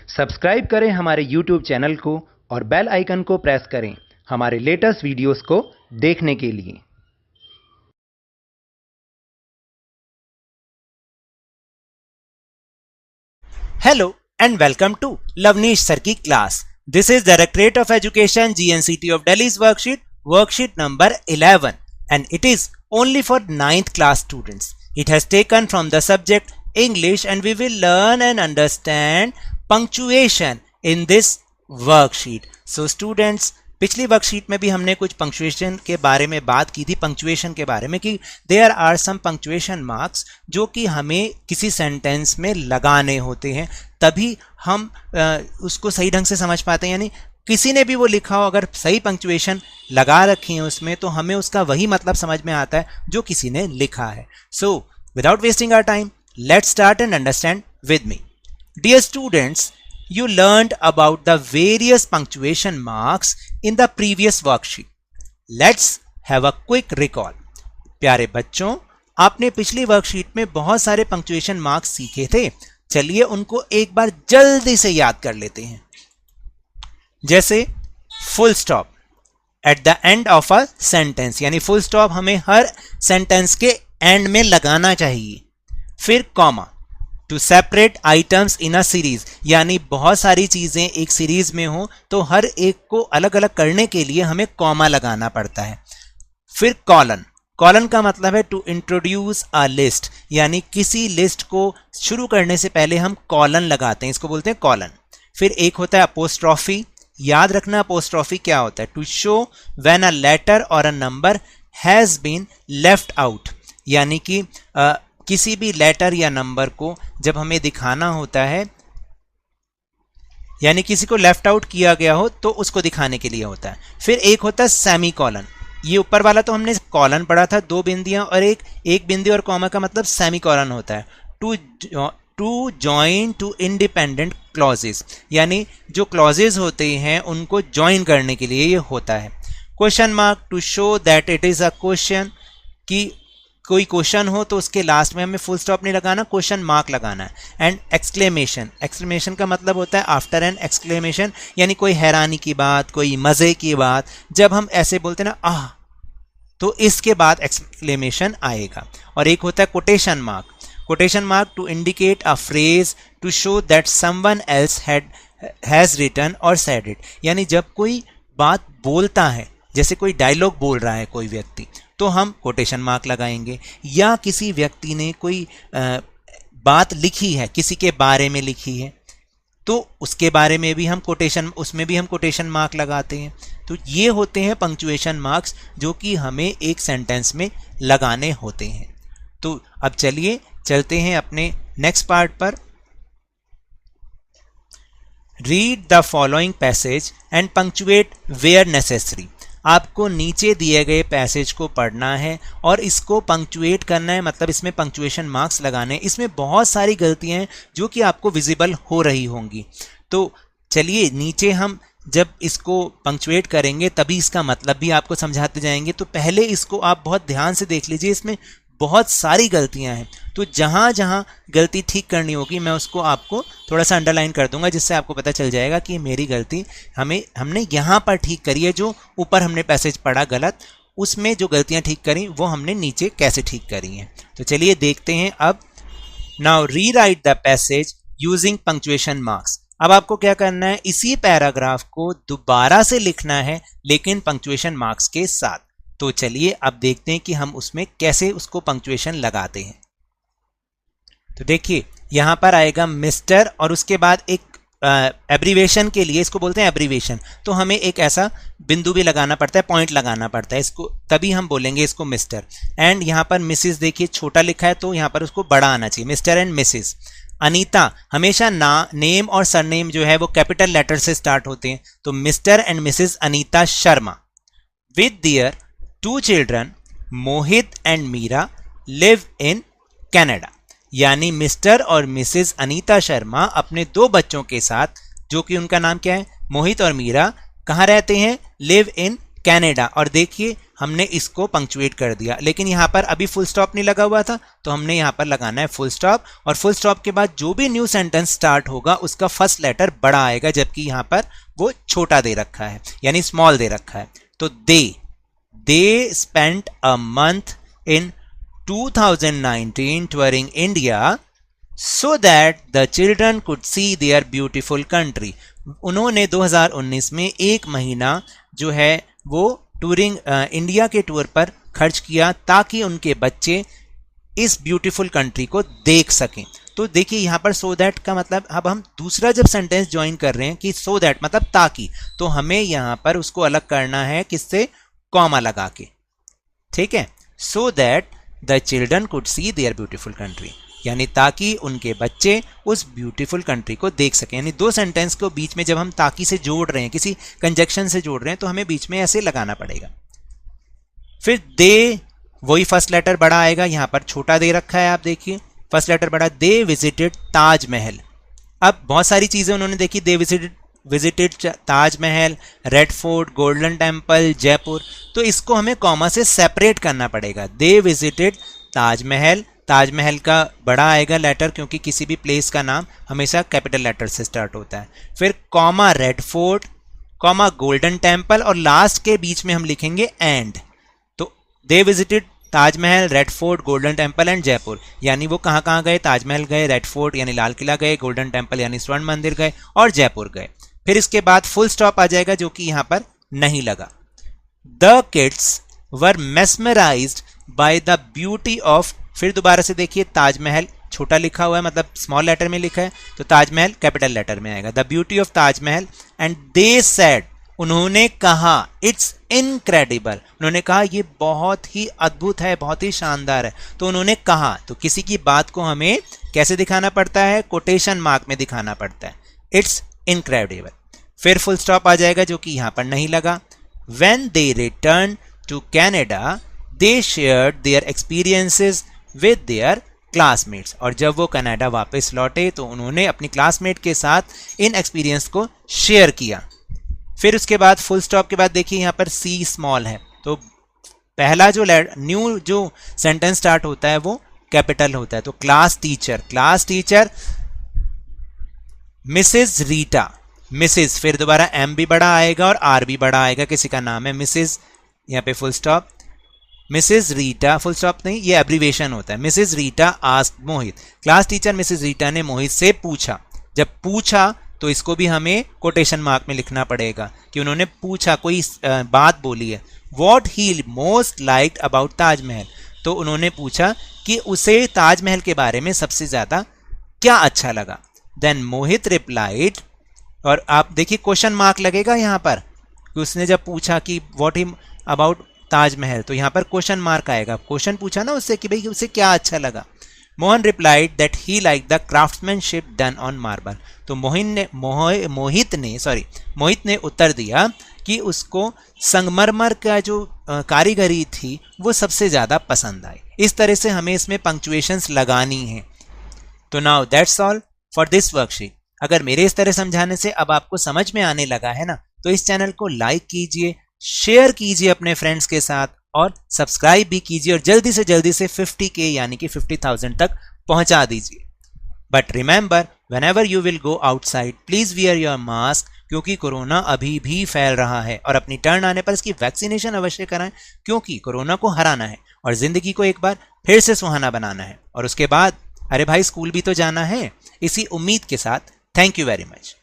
Subscribe करें हमारे YouTube channel को और बेल आइकन को प्रेस करें हमारे लेटेस्ट वीडियोस को देखने के लिए। Hello and welcome to Lavneesh Sir की class. This is Directorate of Education GNCT of Delhi's worksheet number 11, and it is only for 9th class students. It has taken from the subject English, and we will learn and understand punctuation in this worksheet. So students, पिछली worksheet में भी हमने कुछ punctuation के बारे में बात की थी, पंक्चुएशन के बारे में, कि there are some punctuation marks जो कि हमें किसी सेंटेंस में लगाने होते हैं, तभी हम उसको सही ढंग से समझ पाते हैं। यानी किसी ने भी वो लिखा हो, अगर सही पंक्चुएशन लगा रखी है उसमें, तो हमें उसका वही मतलब समझ में आता है जो किसी ने लिखा है। So without wasting our time, let's start and understand with me. Dear students, you learned about the various punctuation marks in the previous worksheet. Let's have a quick recall. प्यारे बच्चों, आपने पिछली वर्कशीट में बहुत सारे पंक्चुएशन मार्क्स सीखे थे। चलिए उनको एक बार जल्दी से याद कर लेते हैं। जैसे full stop at the end of a sentence, यानी फुल स्टॉप हमें हर सेंटेंस के एंड में लगाना चाहिए। फिर comma, to separate items in a series, यानी बहुत सारी चीजें एक सीरीज में हो तो हर एक को अलग अलग करने के लिए हमें कॉमा लगाना पड़ता है। फिर कॉलन, कॉलन का मतलब है टू इंट्रोड्यूस अ लिस्ट, यानी किसी लिस्ट को शुरू करने से पहले हम कॉलन लगाते हैं, इसको बोलते हैं कॉलन। फिर एक होता है अपोस्ट्रॉफी, याद रखना अपोस्ट्रॉफी क्या होता है, to show when a letter और a number has been left out, यानी कि किसी भी लेटर या नंबर को जब हमें दिखाना होता है, यानी किसी को लेफ्ट आउट किया गया हो तो उसको दिखाने के लिए होता है। फिर एक होता है सेमी कॉलन, ये ऊपर वाला तो हमने कॉलन पढ़ा था, 2 बिंदियां और एक बिंदी और कॉमा का मतलब सेमी कॉलन होता है। To join two independent clauses, यानी जो क्लॉजेस होते हैं उनको ज्वाइन करने के लिए ये होता है। Question mark, to show that it is a question, कि कोई क्वेश्चन हो तो उसके लास्ट में हमें फुल स्टॉप नहीं लगाना, क्वेश्चन मार्क लगाना है। एंड एक्सक्लेमेशन, एक्सक्लेमेशन का मतलब होता है आफ्टर एन एक्सक्लेमेशन, यानी कोई हैरानी की बात, कोई मजे की बात, जब हम ऐसे बोलते हैं ना आह, तो इसके बाद एक्सक्लेमेशन आएगा। और एक होता है quotation mark, quotation mark to indicate a phrase to show that someone else has written or said it, यानी जब कोई बात बोलता है, जैसे कोई डायलॉग बोल रहा है कोई व्यक्ति, तो हम कोटेशन मार्क लगाएंगे। या किसी व्यक्ति ने कोई बात लिखी है, किसी के बारे में लिखी है, तो उसके बारे में भी हम उसमें भी हम कोटेशन मार्क लगाते हैं। तो ये होते हैं पंक्चुएशन मार्क्स जो कि हमें एक सेंटेंस में लगाने होते हैं। तो अब चलिए चलते हैं अपने नेक्स्ट पार्ट पर। Read the following passage and punctuate where necessary, आपको नीचे दिए गए पैसेज को पढ़ना है और इसको पंक्चुएट करना है, मतलब इसमें पंक्चुएशन मार्क्स लगाने हैं। इसमें बहुत सारी गलतियां हैं जो कि आपको विजिबल हो रही होंगी। तो चलिए नीचे हम जब इसको पंक्चुएट करेंगे तभी इसका मतलब भी आपको समझाते जाएंगे। तो पहले इसको आप बहुत ध्यान से देख लीजिए, इसमें बहुत सारी गलतियां हैं। तो जहां जहां गलती ठीक करनी होगी मैं उसको आपको थोड़ा सा अंडरलाइन कर दूंगा, जिससे आपको पता चल जाएगा कि मेरी गलती हमने यहां पर ठीक करी है। जो ऊपर हमने पैसेज पढ़ा गलत, उसमें जो गलतियां ठीक करी वो हमने नीचे कैसे ठीक करी हैं। तो चलिए देखते हैं अब। Now rewrite the passage using punctuation marks. अब आपको क्या करना है, इसी पैराग्राफ को दोबारा से लिखना है लेकिन पंक्चुएशन मार्क्स के साथ। तो चलिए अब देखते हैं कि हम उसमें कैसे उसको पंक्चुएशन लगाते हैं। तो देखिए यहां पर आएगा मिस्टर और उसके बाद एक एब्रीवेशन के लिए, इसको बोलते हैं एब्रीवेशन, तो हमें एक ऐसा बिंदु भी लगाना पड़ता है, पॉइंट लगाना पड़ता है इसको, तभी हम बोलेंगे इसको मिस्टर। एंड यहां पर मिसिस, देखिए छोटा लिखा है तो यहां पर उसको बड़ा आना चाहिए, मिस्टर एंड मिसिस। अनीता, हमेशा नेम और सरनेम जो है वो कैपिटल लेटर से स्टार्ट होते हैं, तो Mr and Mrs Anita Sharma. With their 2 children Mohit and Meera live in Canada, यानी मिस्टर और मिसिस अनीता शर्मा अपने 2 बच्चों के साथ, जो कि उनका नाम क्या है, मोहित और मीरा, कहाँ रहते हैं, लिव इन कनाडा। और देखिए हमने इसको पंक्चुएट कर दिया, लेकिन यहाँ पर अभी फुल स्टॉप नहीं लगा हुआ था तो हमने यहाँ पर लगाना है फुल स्टॉप, और फुल स्टॉप के बाद जो भी न्यू सेंटेंस स्टार्ट होगा उसका फर्स्ट लेटर बड़ा आएगा, जबकि यहाँ पर वो छोटा दे रखा है यानी स्मॉल दे रखा है। तो they spent a month in 2019 touring India so that the children could see their beautiful country। उन्होंने 2019 में एक महीना जो है वो टूरिंग इंडिया के टूर पर खर्च किया ताकि उनके बच्चे इस ब्यूटीफुल कंट्री को देख सकें। तो देखिए यहाँ पर सो दैट का मतलब, अब हम दूसरा जब सेंटेंस ज्वाइन कर रहे हैं कि सो दैट मतलब ताकि, तो हमें यहाँ पर उसको अलग करना है किससे, कॉमा लगा के, ठीक है। So that the children could see their beautiful country, यानी ताकि उनके बच्चे उस ब्यूटीफुल कंट्री को देख सकें। यानी दो सेंटेंस को बीच में जब हम ताकि से जोड़ रहे हैं, किसी कंजक्शन से जोड़ रहे हैं, तो हमें बीच में ऐसे लगाना पड़ेगा। फिर दे, वही फर्स्ट लेटर बड़ा आएगा, यहाँ पर छोटा दे रखा है, आप देखिए फर्स्ट लेटर बड़ा। They visited Taj Mahal. अब बहुत सारी चीजें उन्होंने देखी, they visited Taj Mahal, red fort, golden temple, Jaipur, तो इसको हमें कॉमा से सेपरेट करना पड़ेगा। दे विजिटेड ताजमहल, ताजमहल का बड़ा आएगा लेटर, क्योंकि किसी भी प्लेस का नाम हमेशा कैपिटल लेटर से स्टार्ट होता है। फिर comma red fort, comma golden temple, और लास्ट के बीच में हम लिखेंगे एंड। तो they visited Taj Mahal, red fort, golden temple and Jaipur, यानी वो कहाँ कहाँ गए, ताजमहल गए, रेड फोर्ट यानी लाल किला गए, गोल्डन टेम्पल यानी स्वर्ण मंदिर गए, और जयपुर गए। फिर इसके बाद फुल स्टॉप आ जाएगा जो कि यहाँ पर नहीं लगा। The kids were mesmerised by the beauty of, फिर दोबारा से देखिए ताजमहल छोटा लिखा हुआ है, मतलब स्मॉल लेटर में लिखा है, तो ताजमहल कैपिटल लेटर में आएगा। The beauty of Taj Mahal and they said, उन्होंने कहा, इट्स इनक्रेडिबल, उन्होंने कहा ये बहुत ही अद्भुत है, बहुत ही शानदार है। तो उन्होंने कहा, तो किसी की बात को हमें कैसे दिखाना पड़ता है, कोटेशन मार्क में दिखाना पड़ता है, इट्स इनक्रेडिबल। फिर फुल स्टॉप आ जाएगा जो कि यहां पर नहीं लगा। When they returned to Canada, they shared their experiences with their classmates। और जब वो कनाडा वापस लौटे तो उन्होंने अपनी क्लासमेट के साथ इन एक्सपीरियंस को शेयर किया। फिर उसके बाद फुल स्टॉप के बाद देखिए यहाँ पर सी स्मॉल है, तो पहला जो न्यू जो सेंटेंस स्टार्ट होता है वो कैपिटल होता है। तो class teacher Mrs Rita, Mrs, फिर दोबारा एम भी बड़ा आएगा और आर भी बड़ा आएगा, किसी का नाम है मिसेस, यहाँ पे full stop. Mrs Rita, full stop नहीं, ये एब्रीवेशन होता है। मिसेस रीटा आस्क्ड मोहित, क्लास टीचर मिसेस रीटा ने मोहित से पूछा। जब पूछा तो इसको भी हमें कोटेशन मार्क में लिखना पड़ेगा कि उन्होंने पूछा, कोई बात बोली है। What he most liked about Taj Mahal, तो उन्होंने पूछा कि उसे ताजमहल के बारे में सबसे ज्यादा क्या अच्छा लगा। देन मोहित रिप्लाइड, और आप देखिए क्वेश्चन मार्क लगेगा यहाँ पर कि उसने जब पूछा कि व्हाट ही अबाउट ताजमहल, तो यहाँ पर क्वेश्चन मार्क आएगा। क्वेश्चन पूछा ना उससे कि भाई उसे क्या अच्छा लगा। Mohan replied that he like the craftsmanship done on marble, तो मोहित ने उत्तर दिया कि उसको संगमरमर का जो कारीगरी थी वो सबसे ज्यादा पसंद आई। इस तरह से हमें इसमें पंक्चुएशंस लगानी है। तो now that's all for this worksheet. अगर मेरे इस तरह समझाने से अब आपको समझ में आने लगा है ना, तो इस चैनल को लाइक कीजिए, शेयर कीजिए अपने फ्रेंड्स के साथ, और सब्सक्राइब भी कीजिए, और जल्दी से 50K यानी कि 50,000 तक पहुंचा दीजिए। But remember, whenever you will go outside please wear your mask, क्योंकि कोरोना अभी भी फैल रहा है, और अपनी टर्न आने पर इसकी वैक्सीनेशन अवश्य कराएं, क्योंकि कोरोना को हराना है और जिंदगी को एक बार फिर से सुहाना बनाना है। और उसके बाद अरे भाई स्कूल भी तो जाना है। इसी उम्मीद के साथ थैंक यू वेरी मच।